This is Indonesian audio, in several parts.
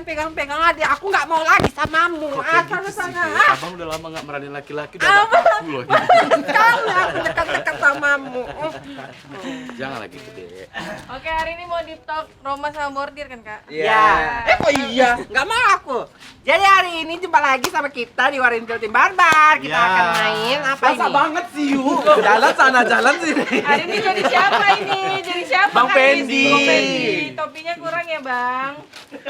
jangan pegang-pegang adik. Aku nggak mau lagi samamu. Sana. Abang udah lama nggak meranin laki-laki, udah ada aku loh. Sekali aku dekat-dekat samamu. Jangan lagi gede. Oke, hari ini mau di talk Roma sama Bordir kan, Kak? Iya. Kok iya? Nggak mau aku. Jadi hari ini jumpa lagi sama kita di Warintil Tim Barbar. Kita akan main apa ini? Banget sih yuk. Jalan sana, jalan sini. Hari ini jadi siapa ini? Jadi siapa? Bang Kak Pendi. Bang Pendi. Topinya kurang ya, Bang?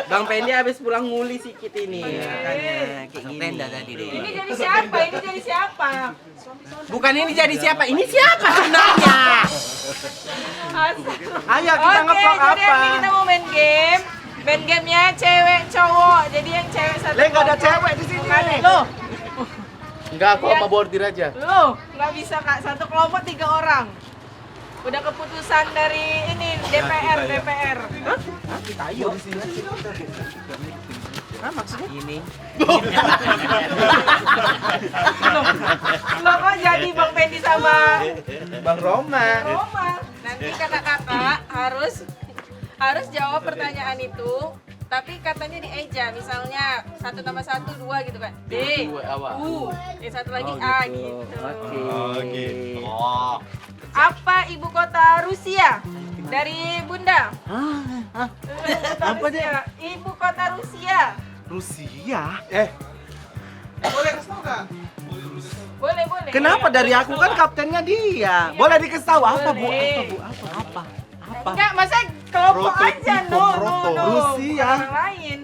Bang Pendi habis pulang nguli sikit ini. Oke. Makanya kayak gini. Tenda tadi deh. Ini jadi siapa? Ini jadi siapa? Bukan ini jadi siapa? Ini siapa sebenarnya? Ayo kita Oke, ngevlog jadi apa? hari ini kita mau main game. Main gamenya cewek cowok. Jadi yang cewek satu. Le, nggak ada kelompok. cewek di sini. Makanya, Loh, Enggak, aku sama Bordir aja. loh, nggak bisa Kak. Satu kelompok 3 orang. Udah keputusan dari ini DPR. Kita ayo. Hah, maksudnya? Ini. Loh kok jadi Bang Pendi sama Bang Roma. Roma? Nanti kakak-kakak harus jawab pertanyaan itu, tapi katanya dieja. Misalnya 1 tambah 1 2 gitu kan. D, Dua, awal. U, yang satu lagi A gitu. Oke. Oh. Apa ibu kota Rusia? Dari Bunda. Apa deh? Ibu kota Rusia. Rusia? Boleh. Kenapa dari aku kan kaptennya dia? Boleh dikasih tahu apa bu? Boleh. Apa? Enggak, masa kelompok aja, no. Rusia. Bukan orang lain.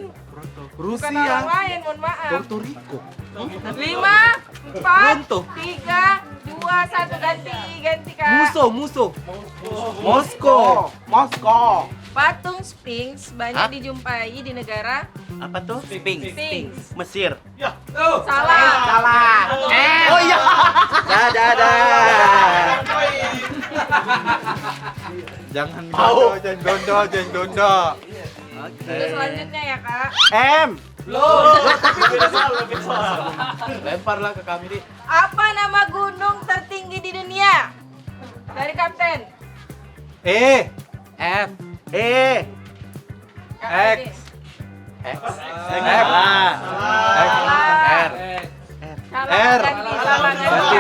Bukan orang lain, mohon maaf. Puerto Rico. 5, 4, 3, 2, 1, ganti Kak. Musuh. Moskow. Patung Sphinx banyak dijumpai di negara Apa tuh? Sphinx. Mesir. Salah. Oh iya. Dadah. Jangan dondo. Itu selanjutnya ya Kak. M. Lemparlah ke kami, Dik. Apa nama gunung tertinggi di dunia? Dari Kapten. F. Kakak X. ini. Salah. R. R.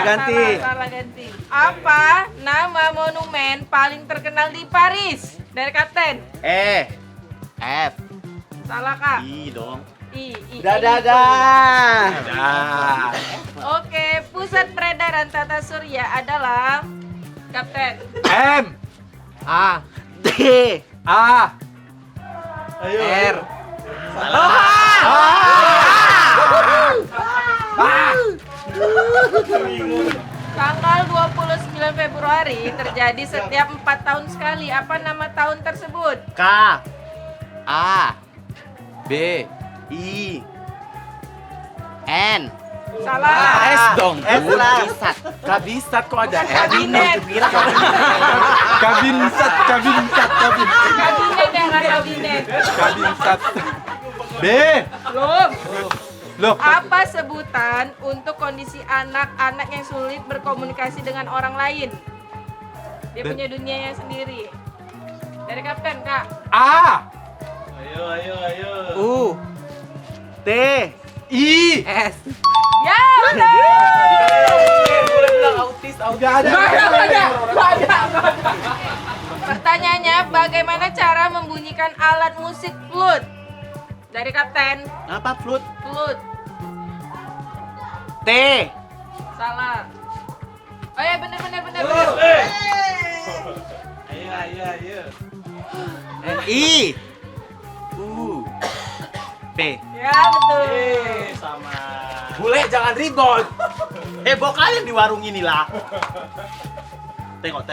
Ganti. Salah ganti. Apa nama monumen paling terkenal di Paris? Dari Kapten. F. Salah Kak. I dong. I. Dadah. Oke, pusat peredaran tata surya adalah Kapten. M. A. D. A. R. Tanggal 29 Februari terjadi setiap 4 tahun sekali. Apa nama tahun tersebut? K. A. B. I. N. Salah. S dong. S lah. Kabisat kok ada R. Kabinet. Kabinsat. Kabinet ya kan kabinet. Kabinsat. B. Belum. Loh. Apa sebutan untuk kondisi anak-anak yang sulit berkomunikasi dengan orang lain? Dia punya dunianya sendiri. Dari Kapten, Kak. A. U. T. I. S. Ya, benar. Boleh bilang autis. Gak ada. Pertanyaannya, bagaimana cara membunyikan alat musik flute? Dari Kapten. Apa flute? Flute. T. Salah. Oh ya, benar. I. U. P. Ya, betul. Bule jangan ribut. Heboh kalian di warung inilah. Tengok.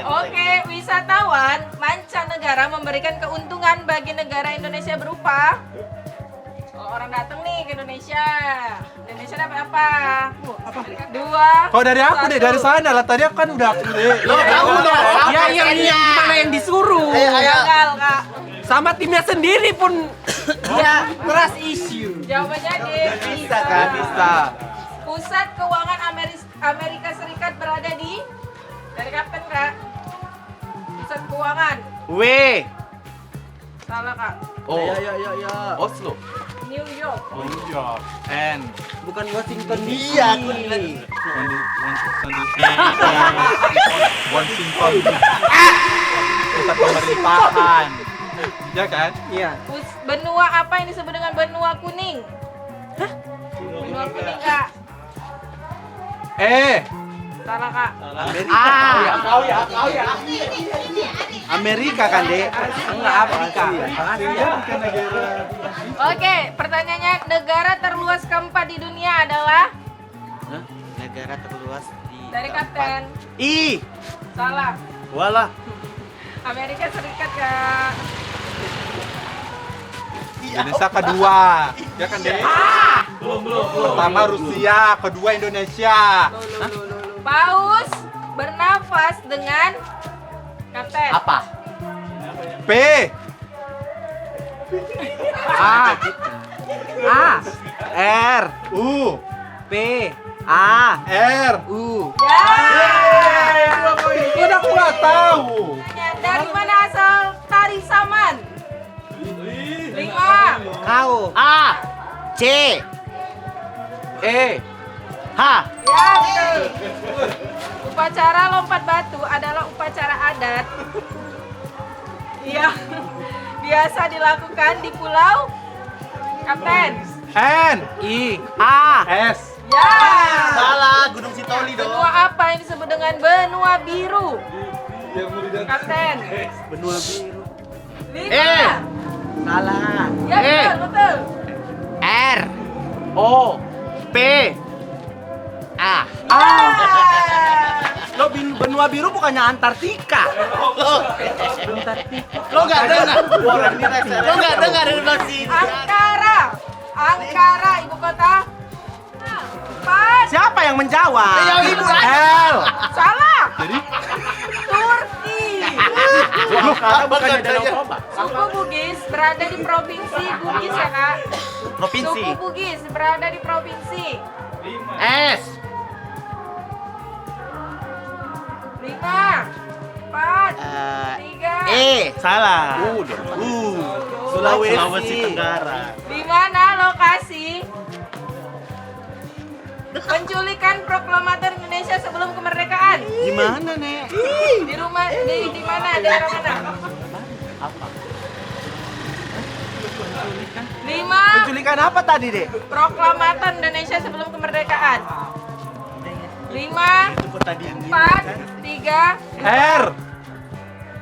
Oke, wisatawan mancanegara memberikan keuntungan bagi negara Indonesia berupa orang datang nih ke Indonesia. Indonesia dapat apa? Kok dari aku deh, 1. dari sana lah. Tadi aku kan udah aku deh. Kamu dong. Ya yang gimana yang disuruh? Gagal, Kak. Sama timnya sendiri pun dia keras isu. Jawabannya D. Bisa kan? Bisa. Pusat keuangan Amerika Serikat berada di dari Kapten, Kak. Pusat keuangan. W. Salah, Kak. O. Ya. Oslo. New York. New York. N. Bukan Washington DC. Iya, aku bilang. Washington. Pusat pemerintahan. Ya kan? Iya. Benua apa yang disebut dengan benua kuning? Benua kuning kak. Salah kak. Kau ya. Amerika kan, Dek? Enggak Afrika. Oke, pertanyaannya negara terluas keempat di dunia adalah Negara terluas di dari kapten. I. Salah. Walah. Amerika Serikat kak. Indonesia kedua. Ya kan, Dek? Pertama Rusia, kedua Indonesia. Paus bernafas dengan kapten. Apa? P. A. R. U. P. A. R. U. Ya. Udah aku nggak tahu. Dari mana asal tari saman? 5. Kau. A C E. H. Ya, betul. Upacara lompat batu adalah upacara adat yang biasa dilakukan di pulau kapten. N. I. A. S. Ya. Salah, Gunung Sitoli dong. Benua apa yang disebut dengan benua biru? Kapten. Benua biru. 5. Salah. Ya, betul, betul. R O. P A. Lo benua biru bukannya Antartika. Lo nggak dengar? Lo nggak dengar dari bilang sini? Ankara, ibu kota. 4. Siapa yang menjawab? Yang ibu L. Salah. Jadi Turki. Karena bukannya Danau Toba. Suku Bugis berada di provinsi Bugis ya kak. Provinsi. Suku Bugis berada di provinsi. S 5, 4, 3. Salah. Sulawesi. Tenggara. Di mana lokasi penculikan proklamator Indonesia sebelum kemerdekaan? Gimana, Nek? Di rumah di mana? Daerah mana? 5. Penculikan apa tadi, Dek? Proklamator Indonesia sebelum kemerdekaan. 5, 4, 3. R.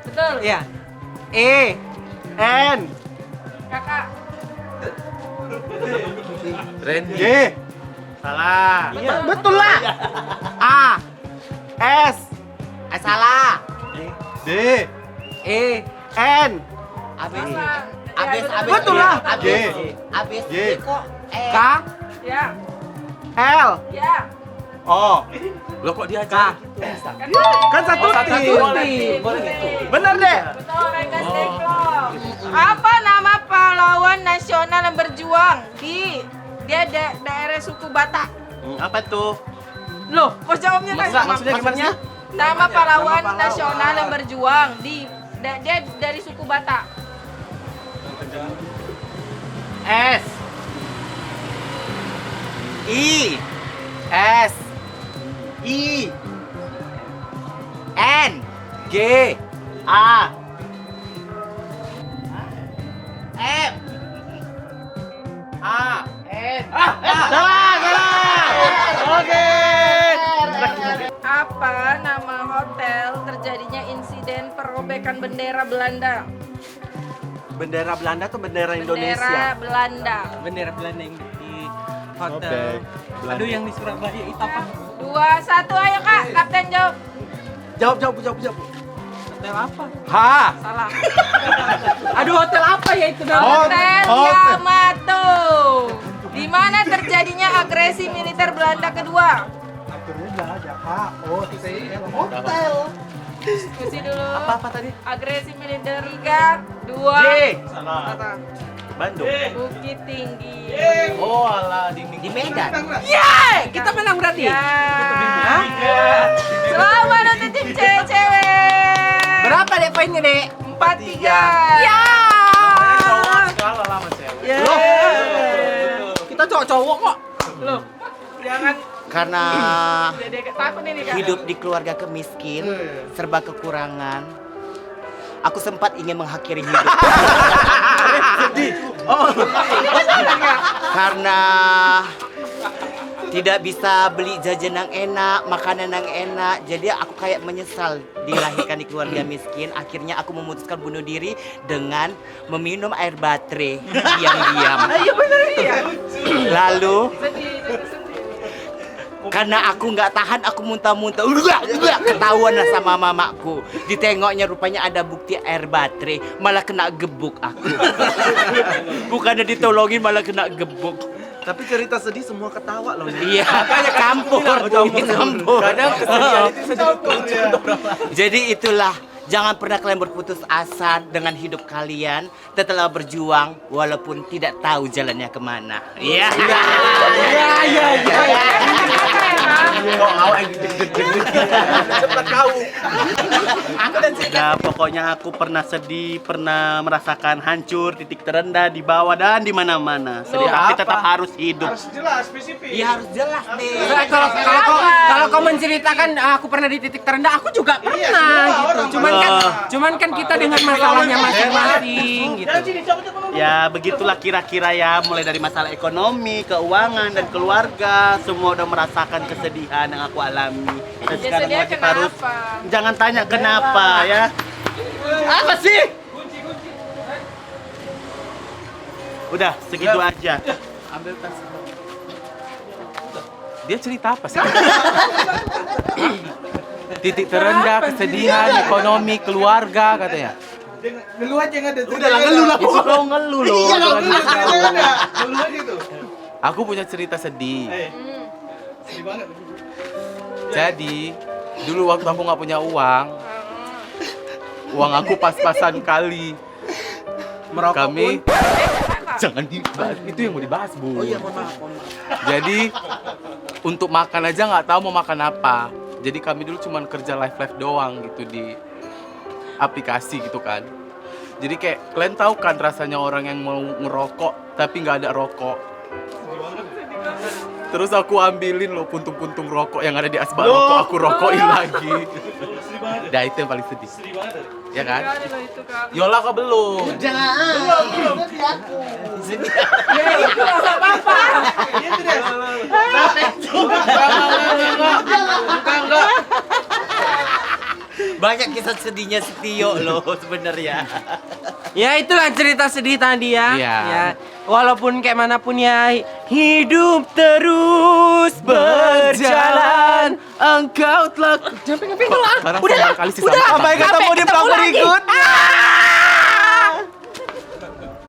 Betul. Iya. E. N. Kakak. Randy. G. Salah. Betul lah. A. S. Salah. D. E. N. Abis. Betul lah. G. Abis G. kok K. Ya. L. Ya. O. Lo kok dia K. Kan Kan satu satu tim. boleh. Boleh gitu. Bener, Dek. betul Renggas Deklok. Apa nama pahlawan nasional yang berjuang di daerah suku Batak? Apa tuh? Loh, kok jawabnya kan? Maksudnya gimana sih? Nama pahlawan pahlawan. nasional yang berjuang di dia dari suku Batak. S I. S I N G. A M A N. Salah. Oke. Apa nama hotel terjadinya insiden perobekan bendera Belanda? Bendera Belanda atau bendera Bendera Indonesia? Belanda. Bendera Belanda yang di hotel. Sobek. Belanda. Aduh, yang di Surabaya itu apa? 2, 1, ayo kak, kapten jawab. Jawab. Hotel apa? H. Salah. Aduh, hotel apa ya itu namanya? Hotel Hotel. Yamato. Di mana terjadinya agresi militer Belanda kedua? Aturnya nggak ada. H. O. T. L. Hotel. Diskusi dulu. Apa tadi? Agresi militer 3, 2. J. Salah. Bandung. Bukit Tinggi. Oh, alah di Medan. Yeay, kita menang berarti. Ya. Hah? Selamat untuk tim cewek. Berapa deh poinnya, Dek? 4-3. Ya. Karena Jadi takut ini Kak. hidup di keluarga kemiskin, serba kekurangan. Aku sempat ingin mengakhiri hidup. Karena tidak bisa beli jajan yang enak, makanan yang enak. Jadi aku kayak menyesal dilahirkan di keluarga miskin. Akhirnya aku memutuskan bunuh diri dengan meminum air baterai diam-diam. Iya bener ya. Lalu Sedih. karena aku nggak tahan, aku muntah-muntah, ketahuan lah sama mamaku. Ditengoknya rupanya ada bukti air baterai, malah kena gebuk aku. Bukannya ditolongin, malah kena gebuk. Tapi cerita sedih semua ketawa loh. Iya, campur. Kadang kesedihan itu sedih lucu. Jadi itulah, jangan pernah kalian berputus asa dengan hidup kalian. Tetaplah berjuang walaupun tidak tahu jalannya kemana. Iya. Kok awak cepat kau. Nah, pokoknya aku pernah sedih, pernah merasakan hancur, titik terendah, di bawah dan di mana-mana. Sedih tapi tetap harus hidup. Iya harus jelas deh. Kalau kau menceritakan aku pernah di titik terendah, aku juga pernah gitu. Cuman kan kita dengan masalahnya masing-masing gitu. Ya, begitulah kira-kira ya, mulai dari masalah ekonomi, keuangan dan keluarga, semua udah merasakan kesedihan yang aku alami. Dan sekarang Sedihnya wajib harus kenapa? jangan tanya kenapa ya. Apa sih? Udah, segitu aja. Ambil tas. Dia cerita apa sih? Titik terendah, kesedihan, ekonomi, keluarga katanya. Ngeluh aja nggak ada. Udah lah, ngeluh lah. Lo ngeluh loh. Ngeluh aja tuh. Aku punya cerita sedih. Sedih banget. Jadi, dulu waktu aku nggak punya uang aku pas-pasan kali. Kami jangan dibahas, itu yang mau dibahas, Bu. Oh iya, mohon maaf. Jadi untuk makan aja nggak tahu mau makan apa. Jadi kami dulu cuma kerja live doang gitu di aplikasi gitu kan. Jadi kayak kalian tahu kan rasanya orang yang mau ngerokok tapi nggak ada rokok. Terus aku ambilin loh puntung-puntung rokok yang ada di asbak rokok, aku rokokin lagi. Nah itu yang paling sedih. Ya kan? Gak ada loh itu Kak. Yola kok belum? Banyak kisah sedihnya Setio loh sebenarnya. Ya itulah cerita sedih tadi ya. Iya. Ya, walaupun kayak manapun ya, hidup terus berjalan. Engkau telah Jangan pengen lah. Sekarang Udah lah. kali sih Udah. sama. Sampai ketemu di vlog berikutnya.